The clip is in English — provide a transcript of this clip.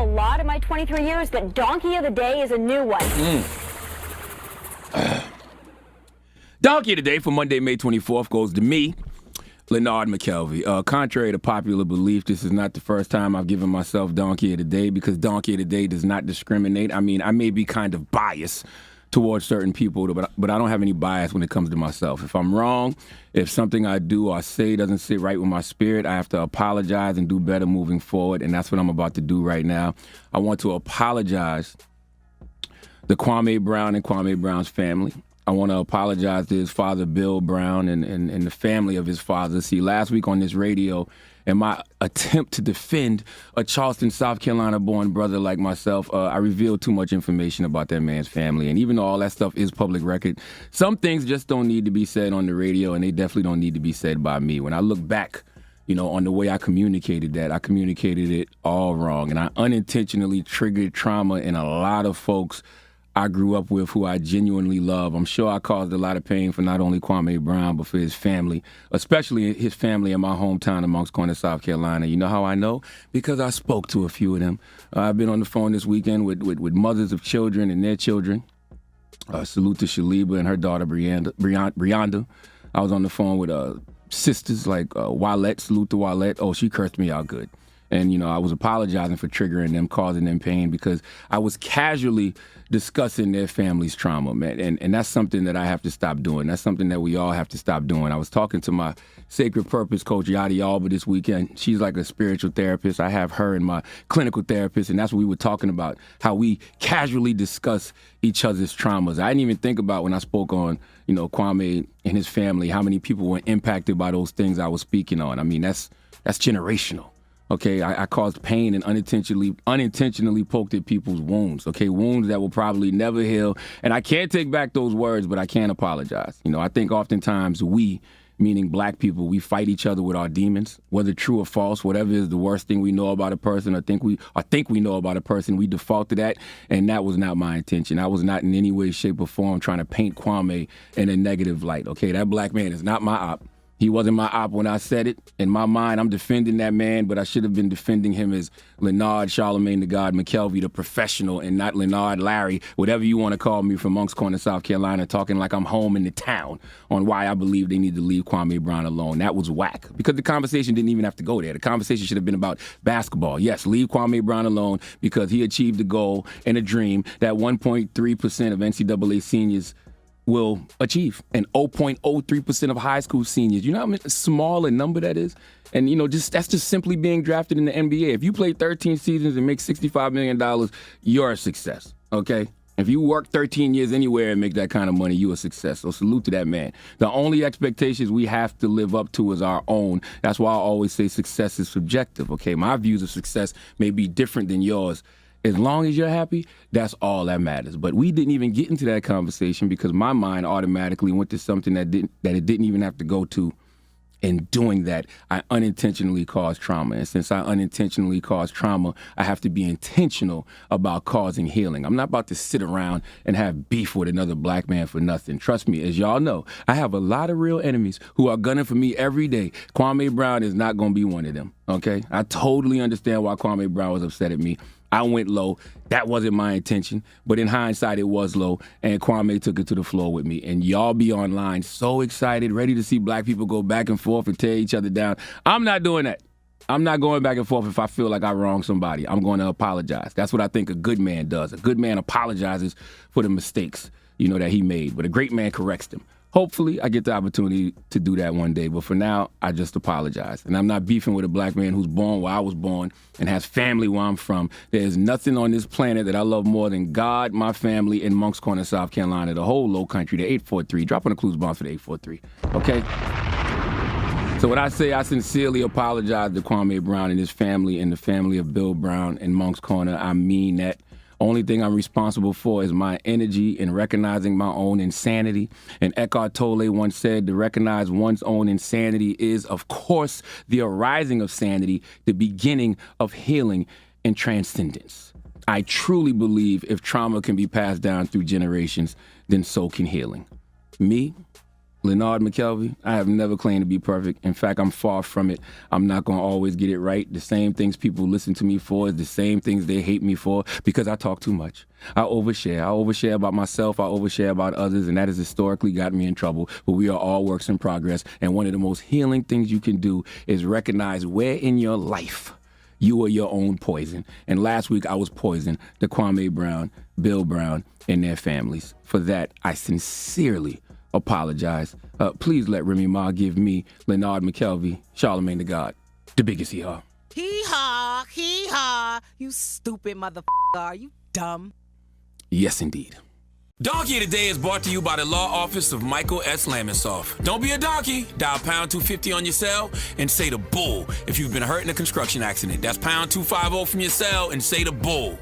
a lot in my 23 years, but Donkey of the Day is a new one. Donkey of the Day for Monday, May 24th goes to me, Leonard McKelvey. Contrary to popular belief, this is not the first time I've given myself Donkey of the Day, because Donkey of the Day does not discriminate. I mean, I may be kind of biased towards certain people, but I don't have any bias when it comes to myself. If I'm wrong, if something I do or say doesn't sit right with my spirit, I have to apologize and do better moving forward, and that's what I'm about to do right now. I want to apologize to Kwame Brown and Kwame Brown's family. I want to apologize to his father, Bill Brown, and the family of his father. See, last week on this radio, in my attempt to defend a Charleston, South Carolina-born brother like myself, I revealed too much information about that man's family. And even though all that stuff is public record, some things just don't need to be said on the radio, and they definitely don't need to be said by me. When I look back, on the way I communicated that, I communicated it all wrong. And I unintentionally triggered trauma in a lot of folks I grew up with, who I genuinely love. I'm sure I caused a lot of pain for not only Kwame Brown, but for his family, especially his family in my hometown of Moncks Corner, South Carolina. You know how I know? Because I spoke to a few of them. I've been on the phone this weekend with mothers of children and their children. Salute to Shaliba and her daughter, Brianda. I was on the phone with sisters like Wallette. Salute to Wallette. Oh, she cursed me out good. And, I was apologizing for triggering them, causing them pain, because I was casually discussing their family's trauma, man. And that's something that I have to stop doing. That's something that we all have to stop doing. I was talking to my Sacred Purpose coach, Yadi Alba, this weekend. She's like a spiritual therapist. I have her and my clinical therapist, and that's what we were talking about, how we casually discuss each other's traumas. I didn't even think about, when I spoke on, Kwame and his family, how many people were impacted by those things I was speaking on. I mean, that's generational. Okay, I caused pain and unintentionally poked at people's wounds, okay, wounds that will probably never heal. And I can't take back those words, but I can apologize. I think oftentimes we, meaning black people, we fight each other with our demons, whether true or false, whatever is the worst thing we know about a person or think we know about a person, we default to that, and that was not my intention. I was not in any way, shape, or form trying to paint Kwame in a negative light, okay? That black man is not my op. He wasn't my op when I said it. In my mind, I'm defending that man, but I should have been defending him as Leonard Charlamane CthaGod McKelvey, the professional, and not Leonard Larry, whatever you want to call me, from Moncks Corner, South Carolina, talking like I'm home in the town on why I believe they need to leave Kwame Brown alone. That was whack, because the conversation didn't even have to go there. The conversation should have been about basketball. Yes, leave Kwame Brown alone because he achieved a goal and a dream that 1.3% of NCAA seniors will achieve, and 0.03% of high school seniors. You know how small a number that is? And, that's just simply being drafted in the NBA. If you play 13 seasons and make $65 million, you're a success, okay? If you work 13 years anywhere and make that kind of money, you're a success. So salute to that man. The only expectations we have to live up to is our own. That's why I always say success is subjective, okay? My views of success may be different than yours. As long as you're happy, that's all that matters. But we didn't even get into that conversation because my mind automatically went to something that it didn't even have to go to. In doing that, I unintentionally caused trauma. And since I unintentionally caused trauma, I have to be intentional about causing healing. I'm not about to sit around and have beef with another black man for nothing. Trust me, as y'all know, I have a lot of real enemies who are gunning for me every day. Kwame Brown is not going to be one of them, okay? I totally understand why Kwame Brown was upset at me. I went low. That wasn't my intention. But in hindsight, it was low. And Kwame took it to the floor with me. And y'all be online so excited, ready to see black people go back and forth and tear each other down. I'm not doing that. I'm not going back and forth if I feel like I wronged somebody. I'm going to apologize. That's what I think a good man does. A good man apologizes for the mistakes, that he made. But a great man corrects them. Hopefully, I get the opportunity to do that one day. But for now, I just apologize. And I'm not beefing with a black man who's born where I was born and has family where I'm from. There's nothing on this planet that I love more than God, my family, and Moncks Corner, South Carolina, the whole low country, the 843. Drop on the clues bomb for the 843, okay? So when I say I sincerely apologize to Kwame Brown and his family and the family of Bill Brown and Moncks Corner, I mean that. Only thing I'm responsible for is my energy in recognizing my own insanity. And Eckhart Tolle once said, to recognize one's own insanity is, of course, the arising of sanity, the beginning of healing and transcendence. I truly believe if trauma can be passed down through generations, then so can healing. Me, Leonard McKelvey, I have never claimed to be perfect. In fact, I'm far from it. I'm not going to always get it right. The same things people listen to me for is the same things they hate me for because I talk too much. I overshare. I overshare about myself. I overshare about others, and that has historically got me in trouble. But we are all works in progress, and one of the most healing things you can do is recognize where in your life you are your own poison. And last week I was poisoned. The Kwame Brown, Bill Brown, and their families. For that, I sincerely apologize. Please let Remy Ma give me, Leonard McKelvey, Charlamagne the God, the biggest hee-haw. Hee-haw, hee-haw. You stupid motherfucker. Are you dumb? Yes, indeed. Donkey of the Day is brought to you by the law office of Michael S. Lamonsoff. Don't be a donkey. Dial pound 250 on your cell and say the bull if you've been hurt in a construction accident. That's pound 250 from your cell and say the bull.